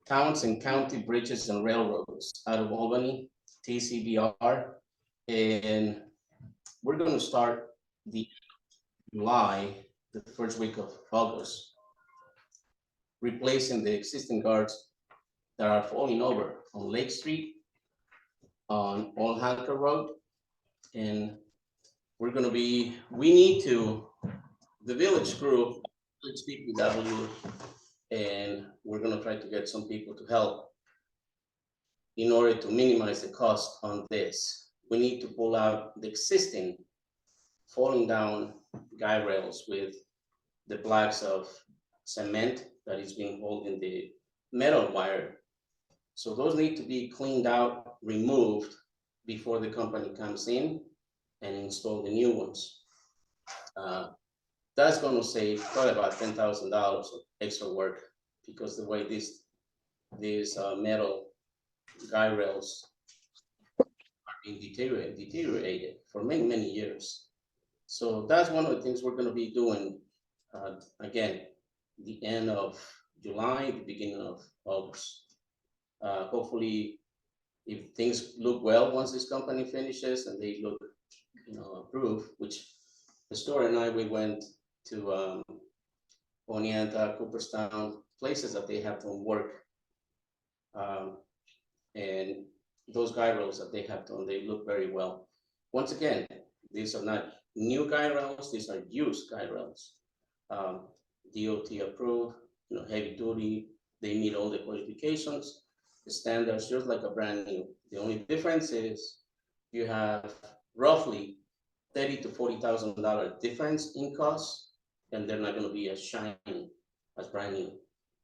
Towns and County Bridges and Railroads out of Albany, TCBR. And we're going to start the July, the first week of August, replacing the existing guards that are falling over on Lake Street, on Old Hacker Road. And we're going to be, we need to, the village crew, village DPW, and we're going to try to get some people to help in order to minimize the cost on this. We need to pull out the existing falling down guy rails with the blocks of cement that is being held in the metal wire. So those need to be cleaned out, removed before the company comes in and install the new ones. That's going to save probably about $10,000 of extra work, because the way these metal guy rails are being deteriorated for many years. So that's one of the things we're going to be doing, again, the end of July, the beginning of August. Hopefully, if things look well once this company finishes and they look, approved, which the store and I, we went to Oneonta, Cooperstown, places that they have done work. And those guy rails that they have done, they look very well. Once again, these are not new guy rails, these are used guy rails. DOT approved, heavy duty, they meet all the qualifications, the standards, just like a brand new. The only difference is you have roughly $30,000 to $40,000 difference in cost, and they're not going to be as shiny as brand new.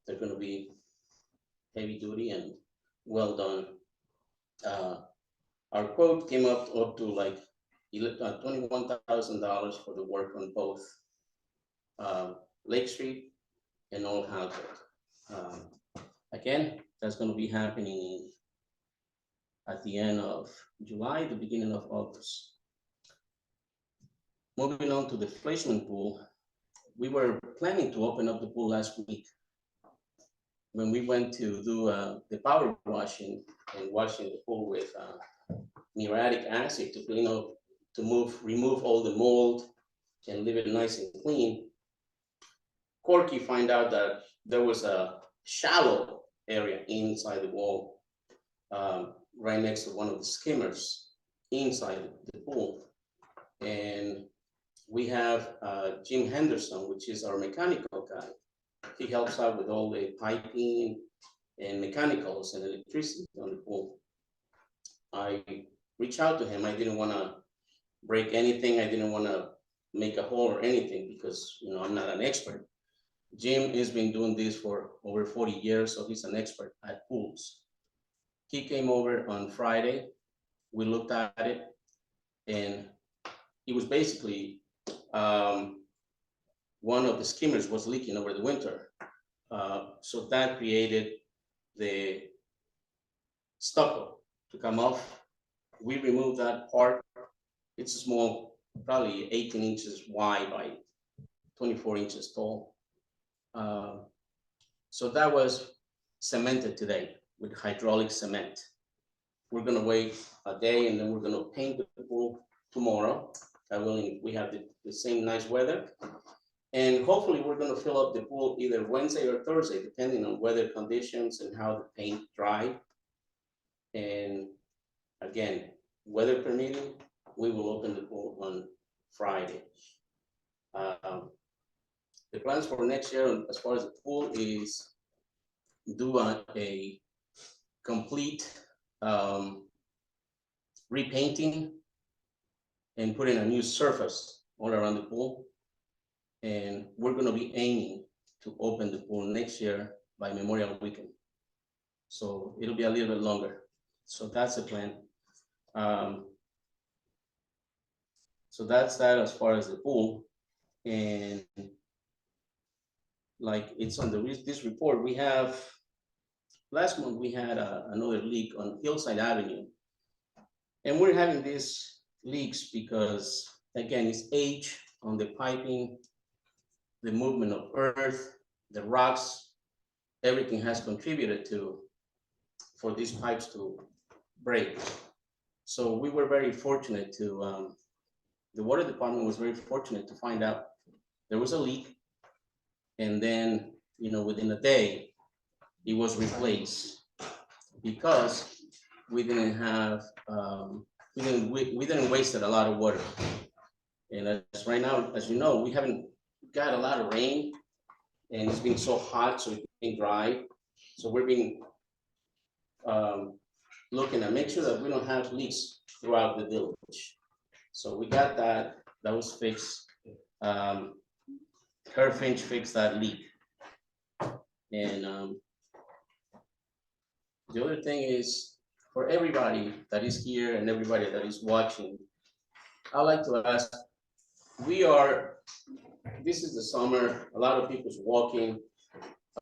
They're going to be heavy duty and well done. Our quote came up to like $21,000 for the work on both Lake Street and Old Halford. Again, that's going to be happening at the end of July, the beginning of August. Moving on to the Fleischman pool, we were planning to open up the pool last week. When we went to do the power washing and washing the pool with muriatic acid to clean up, to remove all the mold and leave it nice and clean, Corky found out that there was a shallow area inside the wall, right next to one of the skimmers inside the pool. And we have Jim Henderson, which is our mechanical guy. He helps out with all the piping and mechanicals and electricity on the pool. I reached out to him. I didn't want to break anything. I didn't want to make a hole or anything because, I'm not an expert. Jim has been doing this for over 40 years, so he's an expert at pools. He came over on Friday. We looked at it, and it was basically one of the skimmers was leaking over the winter. So that created the stucco to come off. We removed that part. It's a small, probably 18 inches wide by 24 inches tall. So that was cemented today with hydraulic cement. We're gonna wait a day and then we're gonna paint the pool tomorrow. We have the same nice weather. And hopefully we're gonna fill up the pool either Wednesday or Thursday, depending on weather conditions and how the paint dry. And again, weather permitting, we will open the pool on Friday. The plans for next year, as far as the pool, is do a complete repainting and putting a new surface all around the pool. And we're going to be aiming to open the pool next year by Memorial Weekend. So it'll be a little bit longer. So that's the plan. So that's that as far as the pool. And like it's on this report, we have, last month we had another leak on Hillside Avenue. And we're having these leaks because, again, it's age on the piping, the movement of earth, the rocks everything has contributed for these pipes to break. So we were very fortunate to, the water department was very fortunate to find out there was a leak. And then, within a day, it was replaced because we didn't have, we didn't waste a lot of water. And as right now, as you know, we haven't got a lot of rain and it's been so hot, so it's been dry. So we're being looking to make sure that we don't have leaks throughout the village. So we got that was fixed. Finch fixed that leak. And the other thing is, for everybody that is here and everybody that is watching, I'd like to ask, this is the summer, a lot of people's walking.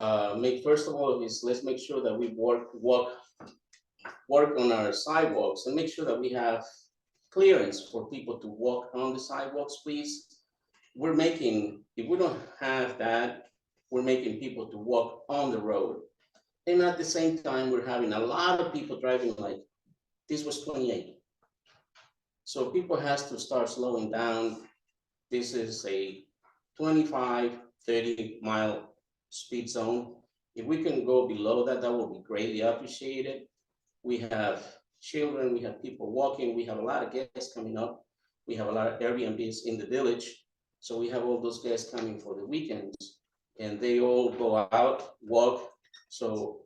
First of all, let's make sure that we work on our sidewalks and make sure that we have clearance for people to walk on the sidewalks, please. If we don't have that, we're making people to walk on the road. And at the same time, we're having a lot of people driving like this was 28. So people has to start slowing down. This is a 25, 30-mile speed zone. If we can go below that, that will be greatly appreciated. We have children, we have people walking, we have a lot of guests coming up. We have a lot of Airbnbs in the village. So we have all those guests coming for the weekends and they all go out, walk. So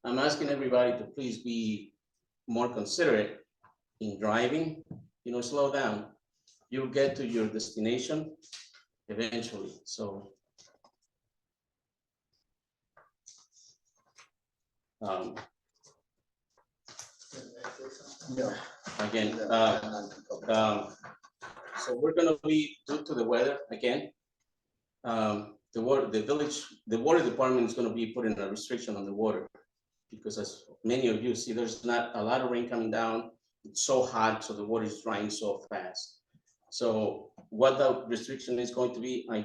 I'm asking everybody to please be more considerate in driving, slow down. You'll get to your destination eventually, so. Again, so we're gonna be, due to the weather, again, the water department is gonna be putting a restriction on the water because as many of you see, there's not a lot of rain coming down. It's so hot, so the water is drying so fast. So what the restriction is going to be, I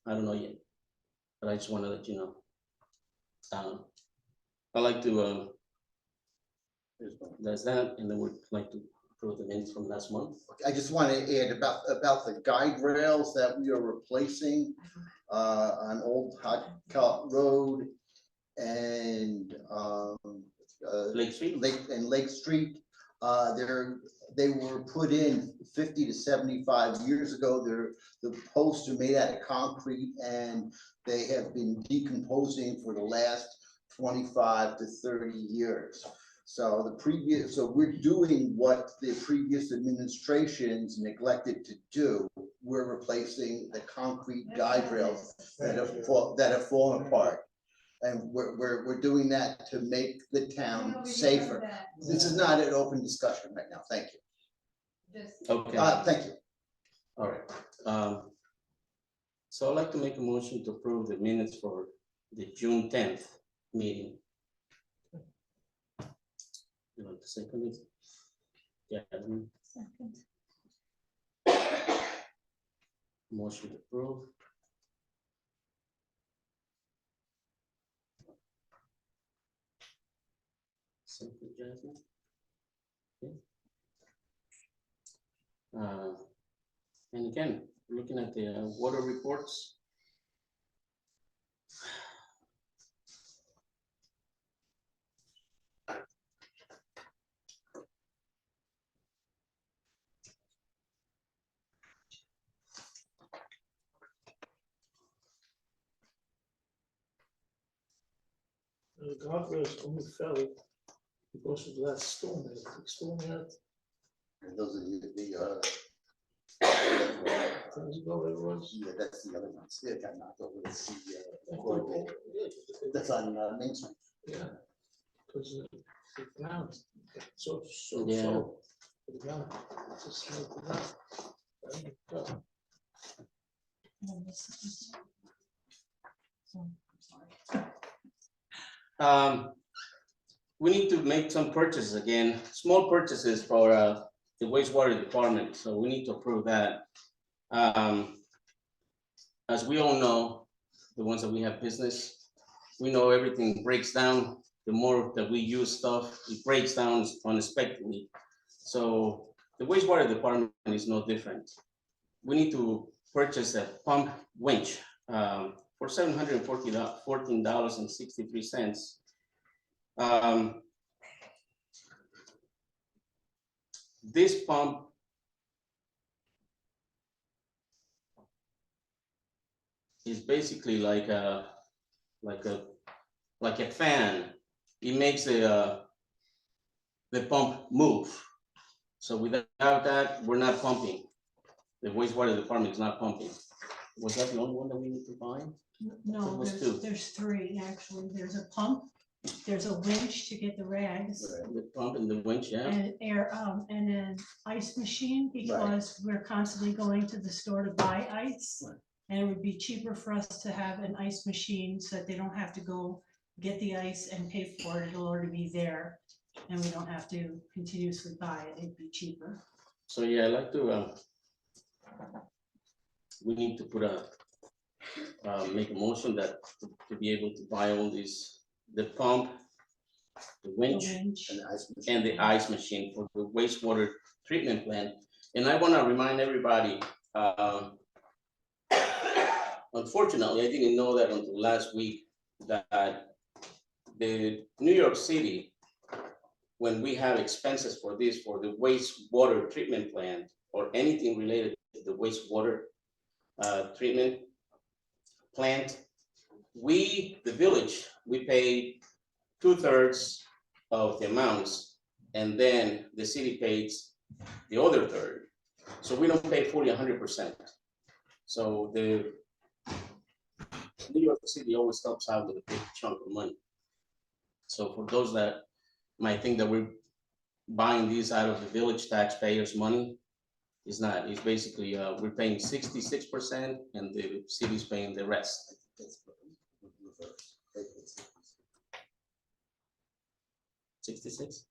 don't know yet, but I just want to let you know. I'd like to, that's that, and then we'd like to approve the minutes from last month. I just want to add about the guide rails that we are replacing on Old Hot Road and Lake Street. Lake Street. They were put in 50 to 75 years ago. The posts are made out of concrete and they have been decomposing for the last 25 to 30 years. So we're doing what the previous administrations neglected to do. We're replacing the concrete guide rails that have fallen apart. And we're doing that to make the town safer. This is not an open discussion right now. Thank you. Okay. Thank you. All right. So I'd like to make a motion to approve the minutes for the June 10th meeting. You want to second it? Yeah. Second. Motion to approve. Second, Jasmine. Okay. And again, looking at the water reports. The guardrails only fell because of that storm, the big storm we had And those are the 10 years ago, it was. yeah, that's the other ones. Yeah, got knocked over. That's Yeah, that's on Main Street. yeah, because the ground got so Yeah. the ground just like the ground. We need to make some purchases again, small purchases for the wastewater department, so we need to approve that. As we all know, the ones that we have business, we know everything breaks down. The more that we use stuff, it breaks down unexpectedly. So the wastewater department is no different. We need to purchase a pump winch for $714.63. This pump is basically like a fan. It makes the pump move. So without that, we're not pumping. The wastewater department is not pumping. Was that the only one that we need to buy? No, It was two. there's three, actually. There's a pump, there's a winch to get the rags, The pump and the winch, yeah. and and an ice machine, because we're constantly going to the store to buy ice. Right. And it would be cheaper for us to have an ice machine so that they don't have to go get the ice and pay for it. It'll already be there. And we don't have to continuously buy it. It'd be cheaper. So yeah, I'd like to, we need to put make a motion that to be able to buy all these, the pump, the The winch, winch. And the ice machine. and the ice machine for the wastewater treatment plant. And I want to remind everybody, unfortunately, I didn't know that until last week, that the New York City, when we have expenses for this, for the wastewater treatment plant or anything related to the wastewater treatment plant, we, the village, we pay 2/3 of the amounts, and then the city pays the other third. So we don't pay fully 100%. So the New York City always helps out with a big chunk of money. So for those that might think that we're buying these out of the village taxpayers' money, it's not. It's basically, we're paying 66% and the city's paying the rest. 66?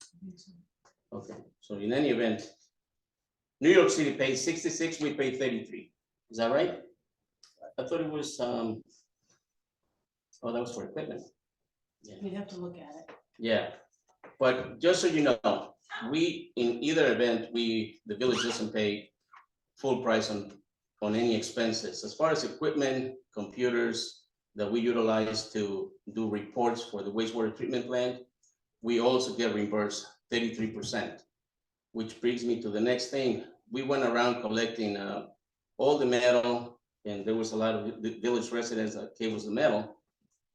Okay, so in any event, New York City pays 66, we pay 33. Is that right? I thought it was, oh, that was for equipment. Yeah. We'd have to look at it. Yeah, but just so you know, we, in either event, the village doesn't pay full price on any expenses. As far as equipment, computers that we utilize to do reports for the wastewater treatment plant, we also get reimbursed 33%, which brings me to the next thing. We went around collecting all the metal, and there was a lot of the village residents that gave us the metal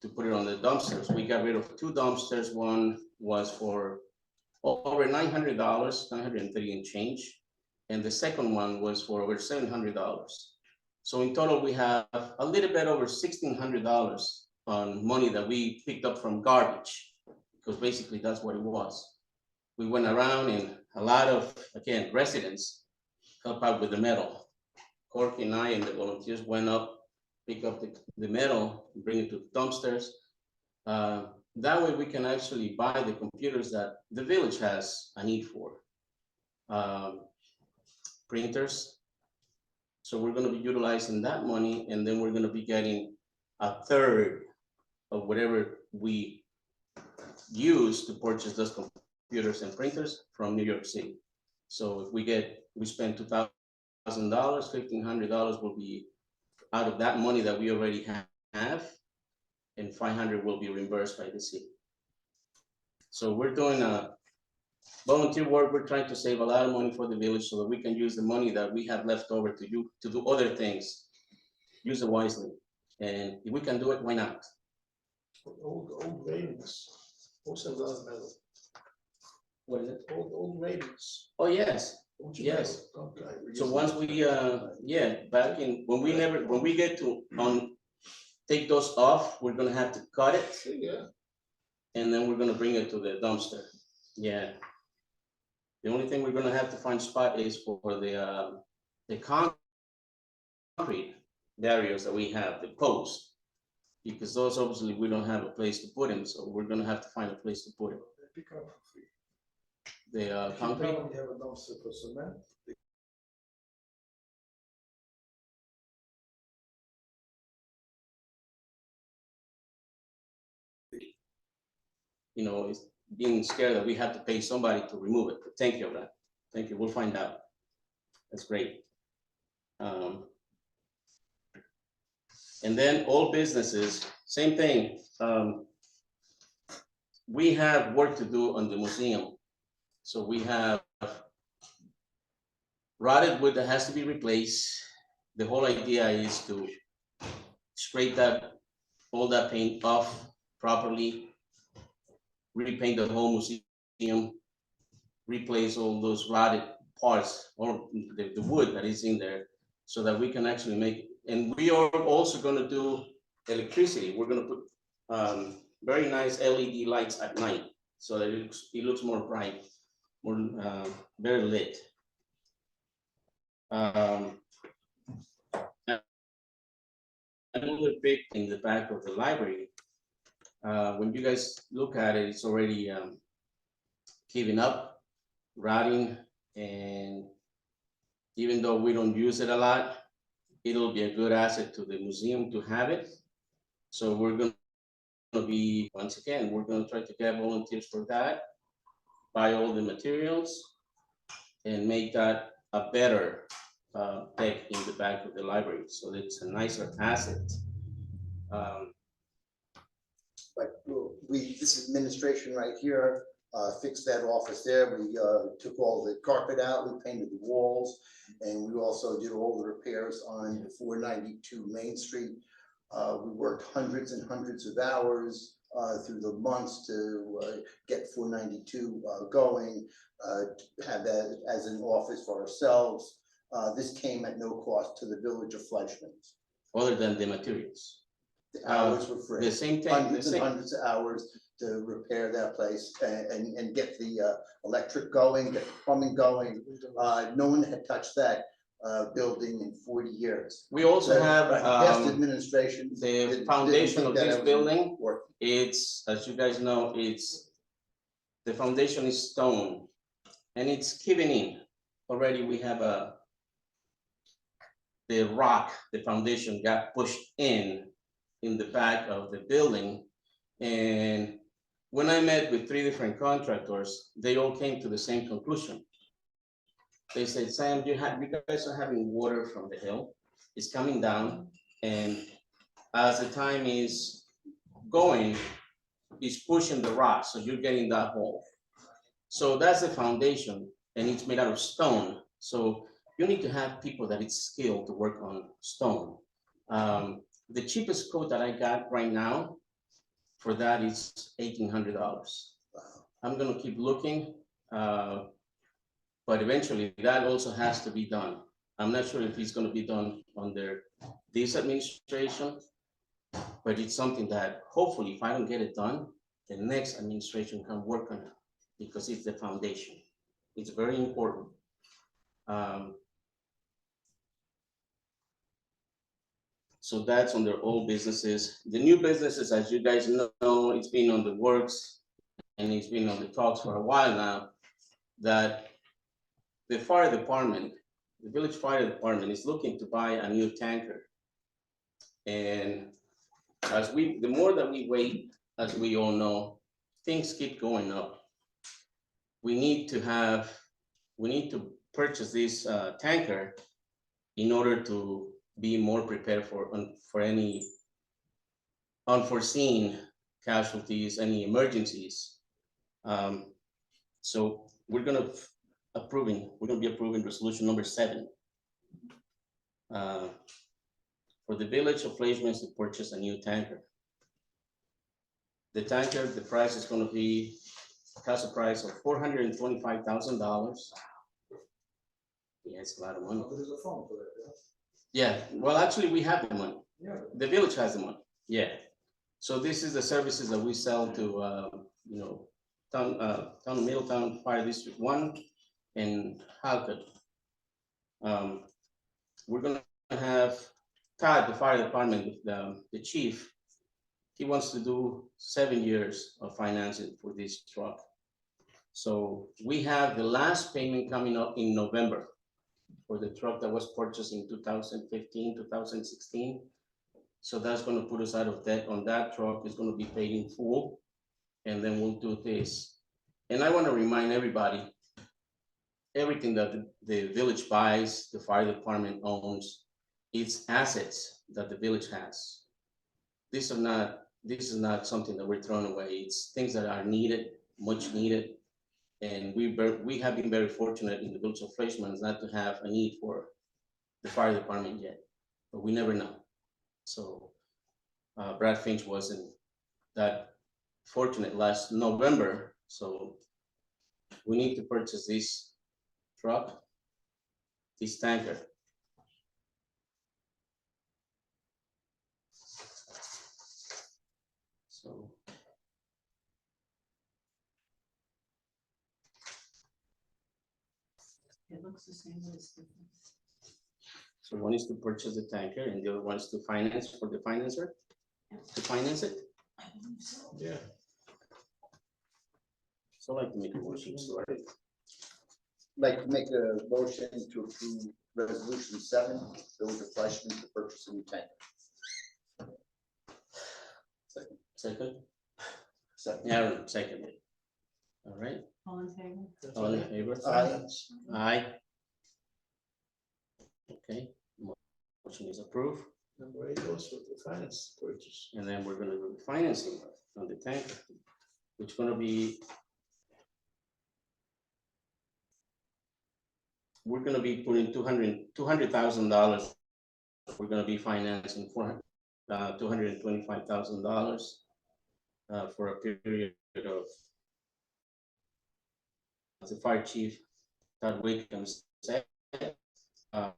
to put it on the dumpsters. We got rid of 2 dumpsters. One was for over $900, 930 and change. And the second one was for over $700. So in total, we have a little bit over $1,600 on money that we picked up from garbage, because basically that's what it was. We went around and a lot of, again, residents help out with the metal. Corky and I and the volunteers went up, pick up the metal, bring it to the dumpsters. That way we can actually buy the computers that the village has a need for. Printers. So we're gonna be utilizing that money, and then we're gonna be getting 1/3 of whatever we use to purchase those computers and printers from New York City. So if we spend $2,000, $1,500 will be out of that money that we already have, and 500 will be reimbursed by the city. So we're doing a volunteer work. We're trying to save a lot of money for the village so that we can use the money that we have left over to do other things, use it wisely. And if we can do it, why not? Old ratings, also a lot of metal. What is it? Old ratings. Oh, yes. Don't you Yes. know? Okay. So once we, yeah, back in, when we get to take those off, we're gonna have to cut it, Yeah, and then we're gonna bring it to the dumpster. Yeah. The only thing we're gonna have to find spot is for the concrete barriers that we have, the posts, because those obviously we don't have a place to put them, so we're gonna have to find a place to put it. they pick up for free. The If you tell concrete, them you have a dumpster for cement, you know, is being scared that we have to pay somebody to remove it. But thank you, Brad. Thank you. We'll find out. That's great. And then all businesses, same thing. We have work to do on the museum. So we have rotted wood that has to be replaced. The whole idea is to scrape all that paint off properly, repaint the whole museum, replace all those rotted parts or the wood that is in there so that we can actually make, and we are also gonna do electricity. We're gonna put very nice LED lights at night so that it looks more bright, more better lit. Another big thing in the back of the library, when you guys look at it, it's already giving up, rotting, and even though we don't use it a lot, it'll be a good asset to the museum to have it. So we're going to be, once again, we're going to try to get volunteers for that, buy all the materials, and make that a better deck in the back of the library. So it's a nicer asset. But this administration right here, fixed that office there. We took all the carpet out, we painted the walls, and we also did all the repairs on 492 Main Street. We worked hundreds and hundreds of hours through the months to get 492 going, have that as an office for ourselves. This came at no cost to the village of Fleischman's. Other than the materials. The hours were free. The same thing. Hundreds and hundreds of hours to repair that place and get the electric going, get the plumbing going. No one had touched that building in 40 years. We also have Past administration. the foundation of this building. Working. It's, as you guys know, the foundation is stone and it's caving in. Already we have the rock, the foundation got pushed in the back of the building. And when I met with 3 different contractors, they all came to the same conclusion. They said, Sam, you guys are having water from the hill. It's coming down, and as the time is going, it's pushing the rock, so you're getting that hole. So that's the foundation, and it's made out of stone. So you need to have people that it's skilled to work on stone. The cheapest quote that I got right now for that is $1,800. I'm gonna keep looking, but eventually that also has to be done. I'm not sure if it's gonna be done under this administration, but it's something that hopefully if I don't get it done, the next administration can work on it because it's the foundation. It's very important. So that's on their old businesses. The new businesses, as you guys know, it's been on the works and it's been on the talks for a while now, that the fire department, the village fire department is looking to buy a new tanker. And the more that we wait, as we all know, things keep going up. We need to purchase this tanker in order to be more prepared for any unforeseen casualties, any emergencies. So we're gonna be approving resolution number 7 for the village of Fleischman's to purchase a new tanker. The tanker, the price is gonna be, has a price of $425,000. Yeah, it's a lot of money. There's a phone for that, yeah? Yeah, well, actually, we have the money. Yeah. The village has the money, yeah. So this is the services that we sell to, town of Middletown Fire District 1 and Halkett. We're gonna have Todd, the fire department, the chief. He wants to do 7 years of financing for this truck. So we have the last payment coming up in November for the truck that was purchased in 2015, 2016. So that's gonna put us out of debt on that truck. It's gonna be paid in full. and then we'll do this. And I want to remind everybody, everything that the village buys, the fire department owns, it's assets that the village has. This is not something that we're throwing away. It's things that are needed, much needed. And we have been very fortunate in the village of Fleischmann not to have a need for the fire department yet, but we never know. So Brad Finch wasn't that fortunate last November, so we need to purchase this truck, this tanker. So It looks the same, but it's different. so one is to purchase the tanker and the other one is to finance for the financer, to finance it. I believe so. Yeah. So I'd like to make a motion, so Like to make a motion to approve resolution 7, Village of Fleischman to purchase a new tank. second, Second. Aaron, second it. All right, All in favor? That's all in right. favor? Finance. Aye. Okay, motion is approved, Number 8 goes with the finance purchase. and then we're gonna do the financing on the tanker, which is gonna be. We're gonna be putting $200,000. We're gonna be financing for $225,000 for a period of, as the fire chief, Todd Wiggins said. uh,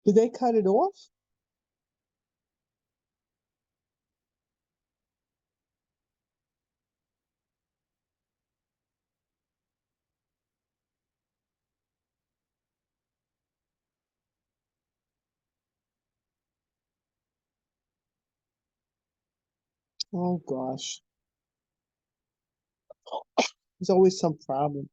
Did they cut it off? Oh gosh. There's always some problem.